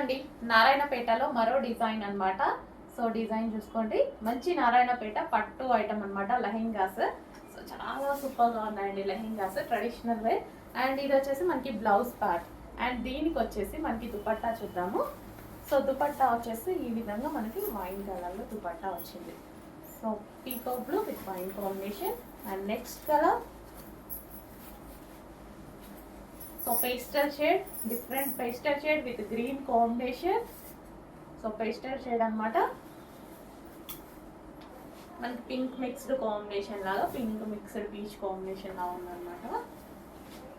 అండి, నారాయణపేటలో మరో డిజైన్ అన్నమాట. సో డిజైన్ చూసుకోండి, మంచి నారాయణపేట పట్టు ఐటమ్ అన్నమాట. లెహెంగాస్ సో చాలా సూపర్గా ఉన్నాయండి. Lehengas traditional way. అండ్ ఇది వచ్చేసి మనకి బ్లౌజ్ పార్ట్. అండ్ దీనికి వచ్చేసి మనకి దుపట్టా చూద్దాము. సో దుపట్టా వచ్చేసి ఈ విధంగా మనకి వైన్ కలర్లో దుపట్టా వచ్చింది. So peacock blue with wine combination. And next colour so pastel shade, different pastel shade with green combination. So pastel shade అనమాట. మనకి పింక్ మిక్స్డ్ కాంబినేషన్ లాగా, పింక్ మిక్స్డ్ పీచ్ కాంబినేషన్ లాగా ఉందన్నమాట.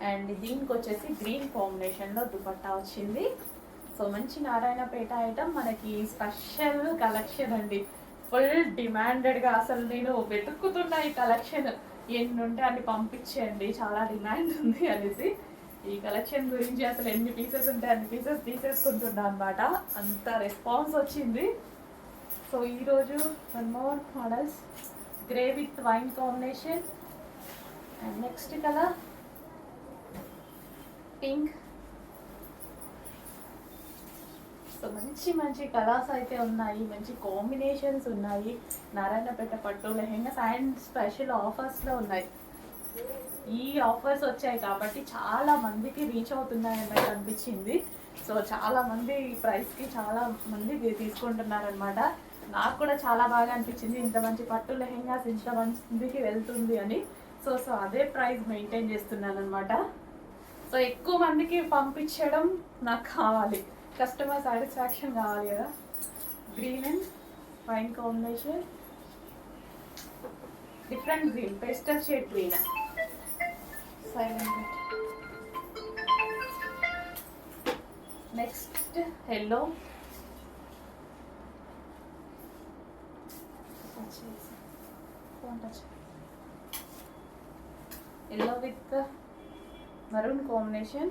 అండ్ దీనికి వచ్చేసి గ్రీన్ కాంబినేషన్లో దుపట్టా వచ్చింది. సో మంచి నారాయణపేట ఐటమ్, మనకి స్పెషల్ కలెక్షన్ అండి. ఫుల్ డిమాండెడ్గా, అసలు నేను వెతుక్కుతున్న ఈ కలెక్షన్ ఎన్ని ఉంటే అన్ని పంపించండి, చాలా డిమాండ్ ఉంది అనేసి. ఈ కలెక్షన్ గురించి అసలు ఎన్ని పీసెస్ ఉంటే అన్ని పీసెస్ తీసేసుకుంటున్నా అనమాట, అంత రెస్పాన్స్ వచ్చింది. సో ఈరోజు one more models, grey with wine combination. And next colour pink. So మంచి మంచి కలర్స్ అయితే ఉన్నాయి, మంచి కాంబినేషన్స్ ఉన్నాయి. నారాయణపేట పట్టు లెహెంగాస్ అండ్ స్పెషల్ ఆఫర్స్లో ఉన్నాయి. ఈ ఆఫర్స్ వచ్చాయి కాబట్టి చాలా మందికి రీచ్ అవుతున్నాయి అన్నట్టు అనిపించింది. సో చాలా మంది ఈ ప్రైస్కి చాలా మంది తీసుకుంటున్నారనమాట. నాకు కూడా చాలా బాగా అనిపించింది, ఇంత మంచి పట్టు లెహెంగాస్ ఇంత మందికి వెళ్తుంది అని. సో అదే ప్రైస్ మెయింటైన్ చేస్తున్నాను అనమాట. సో ఎక్కువ మందికి పంపించడం నాకు కావాలి, కస్టమర్ సాటిస్ఫాక్షన్ కావాలి కదా. Green and wine combination, different green, pastel shade green. Silent. Next yellow, yellow with maroon combination.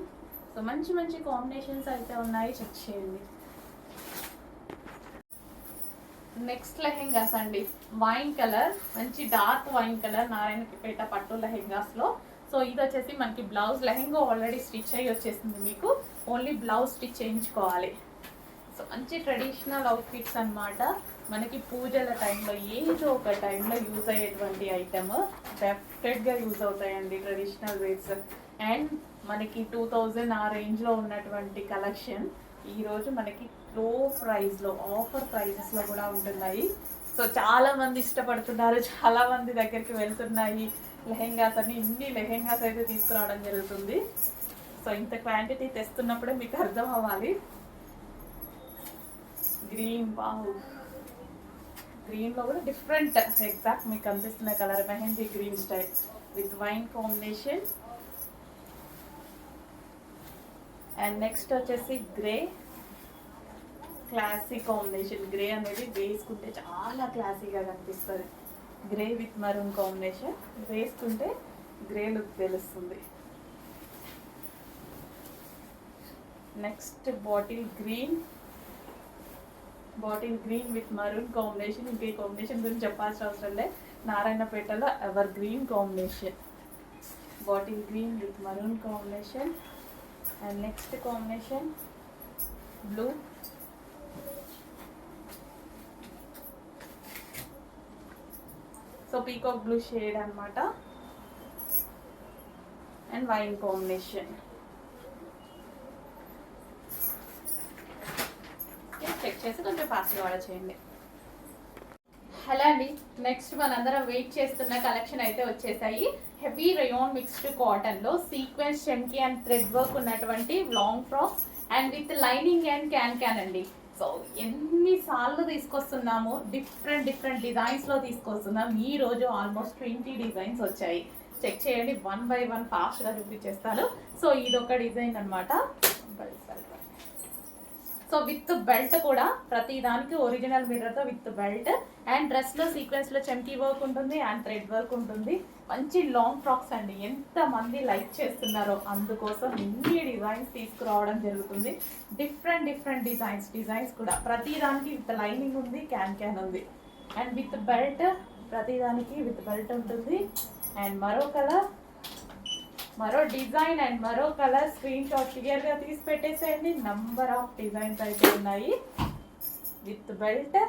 So మంచి మంచి కాంబినేషన్స్ అయితే ఉన్నాయి, చెక్ చేయండి. నెక్స్ట్ లెహెంగాస్ అండి, వైన్ కలర్, మంచి డార్క్ వైన్ కలర్ నారాయణపేట పట్టు లెహెంగాస్లో. సో ఇది వచ్చేసి మనకి బ్లౌజ్, లెహెంగా ఆల్రెడీ స్టిచ్ అయ్యి వచ్చేసింది, మీకు ఓన్లీ బ్లౌజ్ స్టిచ్ చేయించుకోవాలి. సో మంచి ట్రెడిషనల్ అవుట్ఫిట్స్ అనమాట. మనకి పూజల టైంలో ఏదో ఒక టైంలో యూజ్ అయ్యేటువంటి ఐటమ్, డెఫినెట్గా యూజ్ అవుతాయండి ట్రెడిషనల్ వేర్స్. అండ్ మనకి 2000 ఆ రేంజ్లో ఉన్నటువంటి కలెక్షన్ ఈరోజు మనకి లో ప్రైస్లో, ఆఫర్ ప్రైజెస్లో కూడా ఉంటున్నాయి. సో చాలామంది ఇష్టపడుతున్నారు, చాలామంది దగ్గరికి వెళ్తున్నాయి లెహెంగాస్ అని. ఇన్ని లెహెంగాస్ అయితే తీసుకురావడం జరుగుతుంది. సో ఇంత క్వాంటిటీ తెస్తున్నప్పుడే మీకు అర్థం అవ్వాలి. గ్రీన్, వావ్, గ్రీన్లో కూడా డిఫరెంట్, ఎగ్జాక్ట్ మీకు కనిపిస్తున్న colour mehndi green style with wine combination. And next వచ్చేసి గ్రే, క్లాసీ కాంబినేషన్. గ్రే అనేది వేసుకుంటే చాలా క్లాసీగా కనిపిస్తుంది. గ్రే విత్ మరూన్ కాంబినేషన్, వేసుకుంటే గ్రే లుక్ తెలుస్తుంది. Next bottle green, bottle green with maroon combination. ఇంకే కాంబినేషన్ గురించి చెప్పాల్సిన అవసరం లేదు, నారాయణపేటలో evergreen combination. Bottle green with maroon combination. And next combination blue, so peacock blue shade అనమాట. And wine combination. Check చేసి కొంచెం ఫాస్ట్గా ఆర్డర్ చేయండి. హలో అండి, నెక్స్ట్ మనందరం వెయిట్ చేస్తున్న కలెక్షన్ అయితే వచ్చేసాయి. హెవీ రయాన్ మిక్స్డ్ కాటన్లో సీక్వెన్స్, చెమ్కీ అండ్ థ్రెడ్ వర్క్ ఉన్నటువంటి long frock and with lining and can అండి. సో ఎన్నిసార్లు తీసుకొస్తున్నాము, డిఫరెంట్ డిఫరెంట్ డిజైన్స్లో తీసుకొస్తున్నాం. ఈ రోజు ఆల్మోస్ట్ 20 డిజైన్స్ వచ్చాయి. చెక్ చేయండి, 1 by 1 ఫాస్ట్గా చూపించేస్తాను. సో ఇదొక డిజైన్ అనమాట. సో విత్ బెల్ట్ కూడా, ప్రతి దానికి ఒరిజినల్ మిర్రర్తో విత్ బెల్ట్. అండ్ డ్రెస్లో సీక్వెన్స్లో చెమ్కీ వర్క్ ఉంటుంది అండ్ థ్రెడ్ వర్క్ ఉంటుంది. మంచి లాంగ్ ఫ్రాక్స్ అండి, ఎంతమంది లైక్ చేస్తున్నారో అందుకోసం ఇన్ని డిజైన్స్ తీసుకురావడం జరుగుతుంది. డిఫరెంట్ డిఫరెంట్ డిజైన్స్ కూడా, ప్రతి దానికి విత్ లైనింగ్ ఉంది, క్యాన్ ఉంది. అండ్ విత్ బెల్ట్, ప్రతి దానికి విత్ బెల్ట్ ఉంటుంది. అండ్ మరో కలర్ మరో డిజైన్ అండ్ మరో కలర్ స్క్రీన్ షాట్ క్లియర్గా తీసి పెట్టేసేయండి. నంబర్ ఆఫ్ డిజైన్స్ అయితే ఉన్నాయి with belt.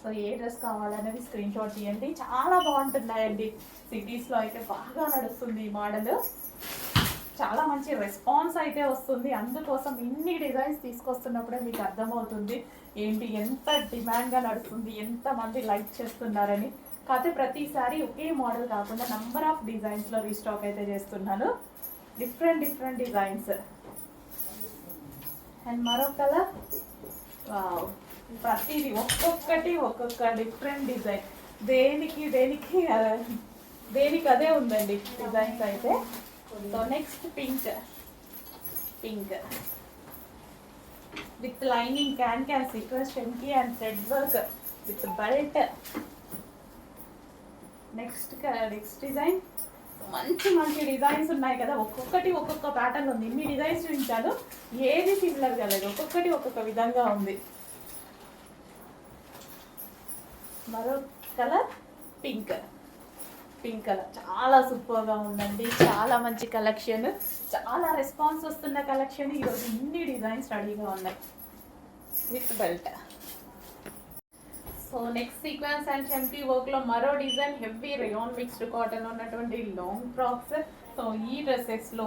So A dress కావాలనేది స్క్రీన్ షాట్ తీయండి. చాలా బాగుంటున్నాయండి. సిటీస్లో అయితే బాగా నడుస్తుంది ఈ మోడల్. చాలా మంచి రెస్పాన్స్ అయితే వస్తుంది. అందుకోసం ఇన్ని డిజైన్స్ తీసుకొస్తున్నప్పుడే మీకు అర్థమవుతుంది ఏంటి ఎంత డిమాండ్గా నడుస్తుంది, ఎంతమంది లైక్ చేస్తున్నారని. కాకపోతే ప్రతిసారి ఒకే మోడల్ కాకుండా నంబర్ ఆఫ్ డిజైన్స్లో రీస్టాక్ అయితే చేస్తున్నాను. Different designs. అండ్ మరో కలర్, వావ్, ప్రతిదీ ఒక్కొక్క డిఫరెంట్ డిజైన్. దేనికి అదే ఉందండి డిజైన్స్ అయితే. So next pink with lining can sequins చెంకీ and thread work with belt. Next design. మంచి డిజైన్స్ ఉన్నాయి కదా, ఒక్కొక్క ప్యాటర్న్ ఉంది. ఇన్ని డిజైన్స్ చూపించాను, ఏది సిమిలర్ కాలేదు, ఒక్కొక్కటి ఒక్కొక్క విధంగా ఉంది. మరో కలర్ పింక్ కలర్ చాలా సూపర్గా ఉందండి. చాలా మంచి కలెక్షన్, చాలా రెస్పాన్స్ వస్తున్న కలెక్షన్. ఈరోజు ఇన్ని డిజైన్స్ రెడీగా ఉన్నాయి with belt. So next sequins and చెంకీ వర్క్లో మరో design, heavy rayon mixed cotton ఉన్నటువంటి లాంగ్ ఫ్రాక్స్. సో ఈ డ్రెస్సెస్లో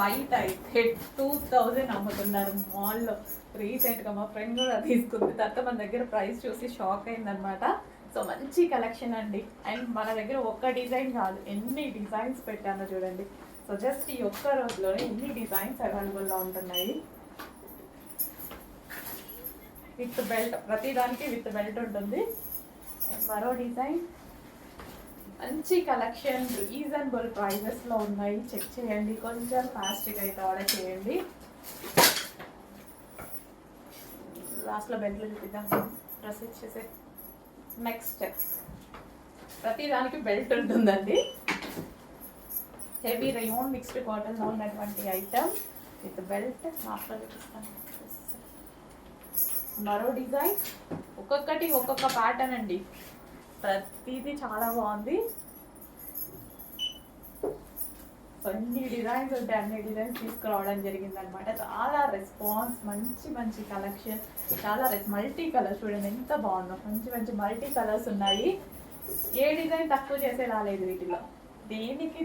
బయట అయితే 2000 అమ్ముతున్నారు మాల్లో. రీసెంట్గా మా ఫ్రెండ్ కూడా తీసుకుంది, తర్వాత మన దగ్గర ప్రైస్ చూసి షాక్ అయిందనమాట. సో మంచి కలెక్షన్ అండి. అండ్ మన దగ్గర ఒక్క డిజైన్ కాదు, ఎన్ని డిజైన్స్ పెట్టానో చూడండి. సో జస్ట్ ఈ ఒక్క రోజులోనే ఎన్ని డిజైన్స్ అవైలబుల్లో ఉంటున్నాయి విత్ బెల్ట్. ప్రతిదానికి విత్ బెల్ట్ ఉంటుంది. అండ్ మరో డిజైన్, మంచి కలెక్షన్, రీజనబుల్ ప్రైజెస్లో ఉన్నాయి. చెక్ చేయండి, కొంచెం ఫాస్ట్గా అయితే ఆర్డర్ చేయండి. లాస్ట్లో బెల్ట్లు చూపిద్దాం, డ్రెస్ ఇచ్చేసే. నెక్స్ట్ ప్రతిదానికి బెల్ట్ ఉంటుందండి. హెవీ రేయాన్ మిక్స్డ్ కాటన్లో ఉన్నటువంటి ఐటమ్ విత్ బెల్ట్. లాస్ట్లో చూపిస్తాను. మరో డిజైన్, ఒక్కొక్క ప్యాటర్న్ అండి. ప్రతిదీ చాలా బాగుంది. సో అన్ని డిజైన్స్ ఉంటాయి, అన్ని డిజైన్స్ తీసుకురావడం జరిగిందనమాట. చాలా రెస్పాన్స్, మంచి కలెక్షన్. చాలా మల్టీ కలర్స్ చూడండి ఎంత బాగుందో. మంచి మల్టీ కలర్స్ ఉన్నాయి. ఏ డిజైన్ తక్కువ చేసే రాలేదు వీటిలో.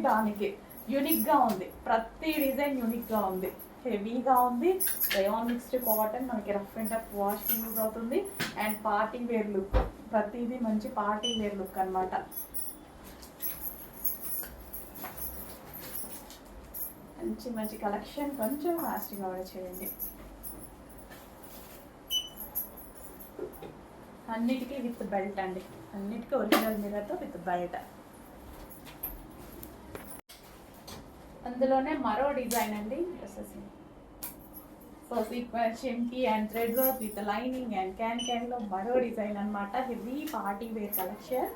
దానికి యూనిక్గా ఉంది. ప్రతి డిజైన్ యూనిక్గా ఉంది, హెవీగా ఉంది. రేయాన్ మిక్స్డ్ కాటన్, మనకి rough and tough wash use అవుతుంది. అండ్ పార్టీ వేర్ లుక్, ప్రతిదీ మంచి పార్టీ వేర్ లుక్ అనమాట. మంచి కలెక్షన్, కొంచెం ఫాస్ట్గా ఆర్డర్ చేయండి. అన్నిటికీ విత్ బెల్ట్ అండి, అన్నిటికీ ఒరిజినల్ మిర్రర్తో విత్ బెల్ట్. అందులోనే మరో డిజైన్ అండి డ్రెస్సెస్. సో సీక్వెన్స్ చెంకీ and thread work with lining and క్యాన్లో మరో డిజైన్ అనమాట. Heavy party wear collection.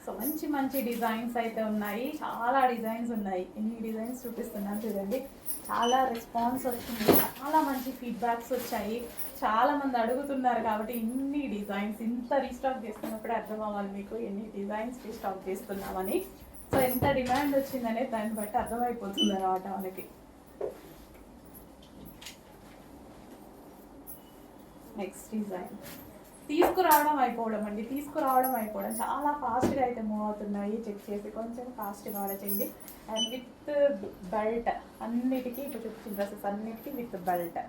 So మంచి డిజైన్స్ అయితే ఉన్నాయి. చాలా డిజైన్స్ ఉన్నాయి. ఎన్ని డిజైన్స్ చూపిస్తున్నాను చూడండి. చాలా రెస్పాన్స్ వచ్చింది, చాలా మంచి ఫీడ్బ్యాక్స్ వచ్చాయి. చాలామంది అడుగుతున్నారు కాబట్టి ఇన్ని డిజైన్స్ ఇంత రీస్టాక్ చేస్తున్నప్పుడే అర్థం అవ్వాలి మీకు ఎన్ని డిజైన్స్ రీస్టాక్ చేస్తున్నామని. సో ఎంత డిమాండ్ వచ్చిందనే దాన్ని బట్టి అర్థమైపోతుంది అన్నమాట మనకి. నెక్స్ట్ డిజైన్, తీసుకురావడం అయిపోవడం చాలా ఫాస్ట్గా అయితే మూవ్ అవుతున్నాయి. చెక్ చేసి కొంచెం ఫాస్ట్గా ఆర్డర్ చేయండి. అండ్ విత్ బెల్ట్, అన్నిటికీ ఇప్పుడు చూపించిన డ్రెస్సెస్ అన్నిటికీ విత్ బెల్ట్.